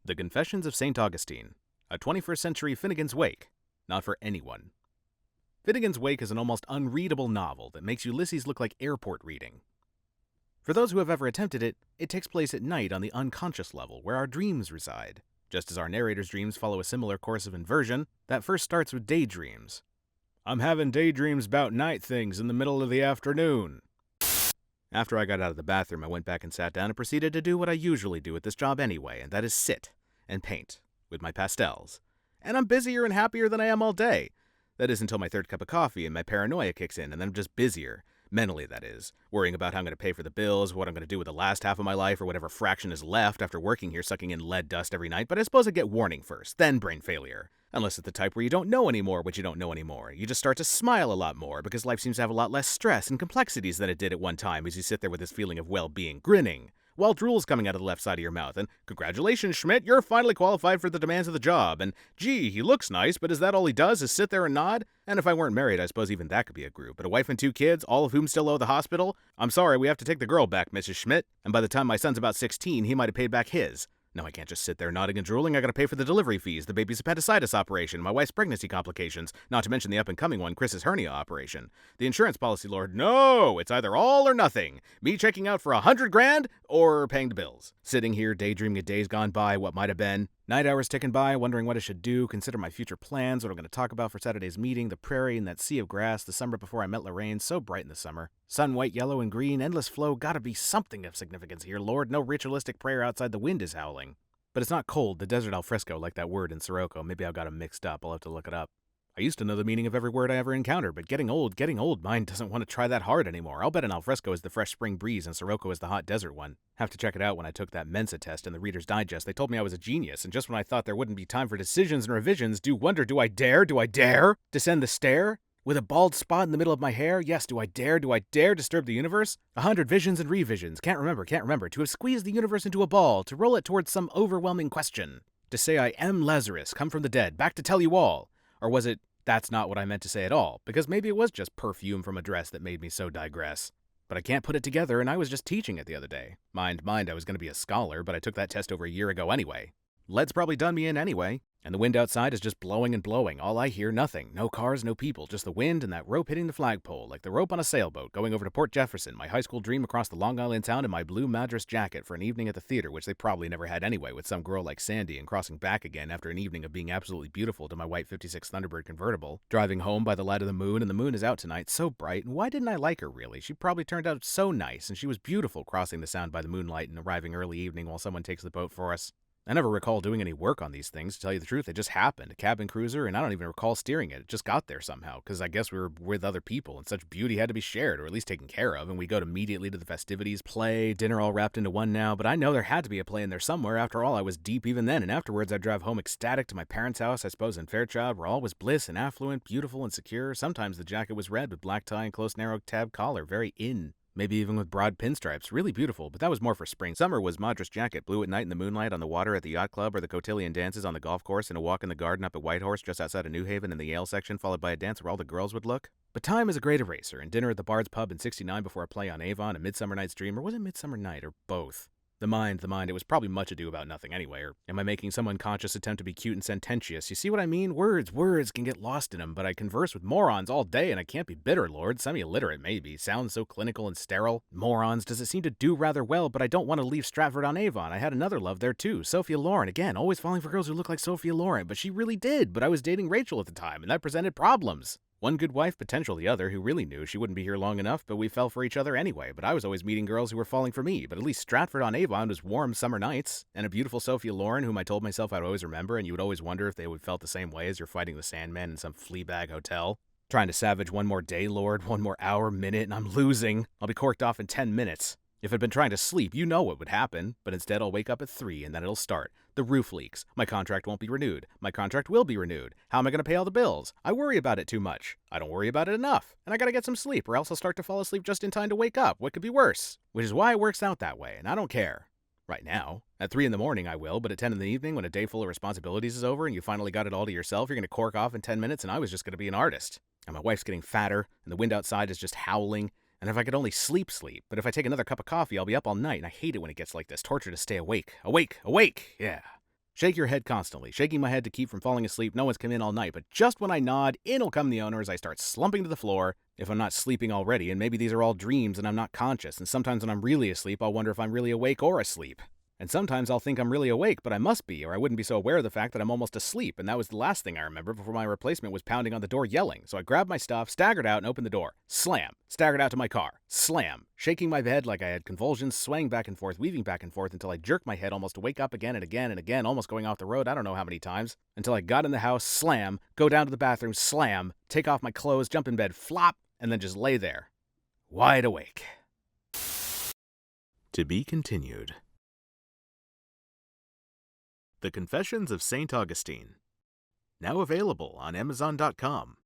The Confessions of St. Augustine, a 21st century Finnegan's Wake, not for anyone. Finnegan's Wake is an almost unreadable novel that makes Ulysses look like airport reading. For those who have ever attempted it, it takes place at night on the unconscious level where our dreams reside. Just as our narrator's dreams follow a similar course of inversion that first starts with daydreams. I'm having daydreams about night things in the middle of the afternoon. After I got out of the bathroom, I went back and sat down and proceeded to do what I usually do at this job anyway, and that is sit and paint with my pastels. And I'm busier and happier than I am all day. That is until my third cup of coffee and my paranoia kicks in, and then I'm just busier. Mentally, that is. Worrying about how I'm going to pay for the bills, what I'm going to do with the last half of my life, or whatever fraction is left after working here sucking in lead dust every night. But I suppose I get warning first, then brain failure. Unless it's the type where you don't know anymore what you don't know anymore. You just start to smile a lot more because life seems to have a lot less stress and complexities than it did at one time as you sit there with this feeling of well-being, grinning, while drool's coming out of the left side of your mouth. And congratulations, Schmidt, you're finally qualified for the demands of the job. And gee, he looks nice, but is that all he does is sit there and nod? And if I weren't married, I suppose even that could be a group. But a wife and 2 kids, all of whom still owe the hospital? I'm sorry, we have to take the girl back, Mrs. Schmidt. And by the time my son's about 16, he might have paid back his. No, I can't just sit there nodding and drooling. I gotta pay for the delivery fees, the baby's appendicitis operation, my wife's pregnancy complications, not to mention the up-and-coming one, Chris's hernia operation. The insurance policy lord, no, it's either all or nothing. Me checking out for $100,000 or paying the bills. Sitting here daydreaming of days gone by, what might have been. Night hours ticking by, wondering what I should do, consider my future plans, what I'm going to talk about for Saturday's meeting, the prairie and that sea of grass, the summer before I met Lorraine, so bright in the summer. Sun, white, yellow, and green, endless flow, gotta be something of significance here, Lord. No ritualistic prayer outside the wind is howling. But it's not cold, the desert alfresco like that word in Sirocco. Maybe I've got them mixed up, I'll have to look it up. I used to know the meaning of every word I ever encountered, but getting old, mine doesn't want to try that hard anymore. I'll bet an alfresco is the fresh spring breeze and Sirocco is the hot desert one. Have to check it out when I took that Mensa test in the Reader's Digest. They told me I was a genius, and just when I thought there wouldn't be time for decisions and revisions, do I dare descend the stair? With a bald spot in the middle of my hair? Yes, do I dare disturb the universe? 100 visions and revisions, can't remember, to have squeezed the universe into a ball, to roll it towards some overwhelming question. To say I am Lazarus, come from the dead, back to tell you all. Or was it, that's not what I meant to say at all, because maybe it was just perfume from a dress that made me so digress. But I can't put it together, and I was just teaching it the other day. Mind, I was going to be a scholar, but I took that test over a year ago anyway. Lead's probably done me in anyway. And the wind outside is just blowing and blowing. All I hear, nothing. No cars, no people. Just the wind and that rope hitting the flagpole, like the rope on a sailboat going over to Port Jefferson, my high school dream across the Long Island town in my blue Madras jacket for an evening at the theater, which they probably never had anyway, with some girl like Sandy, and crossing back again after an evening of being absolutely beautiful to my white 56 Thunderbird convertible. Driving home by the light of the moon, and the moon is out tonight, so bright, and why didn't I like her really? She probably turned out so nice, and she was beautiful crossing the sound by the moonlight and arriving early evening while someone takes the boat for us. I never recall doing any work on these things, to tell you the truth. It just happened. A cabin cruiser, and I don't even recall steering it. It just got there somehow, because I guess we were with other people, and such beauty had to be shared, or at least taken care of, and we go immediately to the festivities, play, dinner all wrapped into one now, but I know there had to be a play in there somewhere. After all, I was deep even then, and afterwards I drive home ecstatic to my parents' house, I suppose in Fairchild, where all was bliss and affluent, beautiful and secure. Sometimes the jacket was red with black tie and close narrow tab collar, very in. Maybe even with broad pinstripes. Really beautiful, but that was more for spring. Summer was Madras jacket, blue at night in the moonlight on the water at the yacht club, or the cotillion dances on the golf course, and a walk in the garden up at Whitehorse just outside of New Haven in the Yale section, followed by a dance where all the girls would look. But time is a great eraser, and dinner at the Bard's Pub in 69 before a play on Avon, a Midsummer Night's Dream, or was it Midsummer Night, or both? The mind, it was probably much ado about nothing anyway, or am I making some unconscious attempt to be cute and sententious? You see what I mean? Words can get lost in them, but I converse with morons all day and I can't be bitter, Lord. Semi-illiterate, maybe. Sounds so clinical and sterile. Morons, does it seem to do rather well, but I don't want to leave Stratford-on-Avon. I had another love there too, Sophia Loren. Again, always falling for girls who look like Sophia Loren, but she really did, but I was dating Rachel at the time, and that presented problems. One good wife, potential the other, who really knew she wouldn't be here long enough, but we fell for each other anyway. But I was always meeting girls who were falling for me. But at least Stratford-on-Avon was warm summer nights, and a beautiful Sophia Loren, whom I told myself I'd always remember, and you would always wonder if they would felt the same way as you're fighting the Sandman in some Fleabag hotel. Trying to savage one more day, Lord, one more hour, minute, and I'm losing. I'll be corked off in 10 minutes. If I'd been trying to sleep, you know what would happen, but instead I'll wake up at 3 and then it'll start. The roof leaks. My contract won't be renewed. My contract will be renewed. How am I going to pay all the bills? I worry about it too much. I don't worry about it enough. And I gotta get some sleep or else I'll start to fall asleep just in time to wake up. What could be worse? Which is why it works out that way, and I don't care. Right now. At 3 in the morning I will, but at 10 in the evening when a day full of responsibilities is over and you finally got it all to yourself, you're going to cork off in 10 minutes and I was just going to be an artist. And my wife's getting fatter, and the wind outside is just howling. And if I could only sleep. But if I take another cup of coffee, I'll be up all night, and I hate it when it gets like this. Torture to stay awake. Awake! Yeah. Shake your head constantly, shaking my head to keep from falling asleep. No one's come in all night, but just when I nod, in'll come the owner as I start slumping to the floor, if I'm not sleeping already, and maybe these are all dreams and I'm not conscious, and sometimes when I'm really asleep, I'll wonder if I'm really awake or asleep. And sometimes I'll think I'm really awake, but I must be, or I wouldn't be so aware of the fact that I'm almost asleep, and that was the last thing I remember before my replacement was pounding on the door yelling. So I grabbed my stuff, staggered out, and opened the door. Slam. Staggered out to my car. Slam. Shaking my head like I had convulsions, swaying back and forth, weaving back and forth until I jerked my head almost to wake up again and again and again, almost going off the road I don't know how many times, until I got in the house, slam, go down to the bathroom, slam, take off my clothes, jump in bed, flop, and then just lay there. Wide awake. To be continued. The Confessions of St. Augustine. Now available on Amazon.com.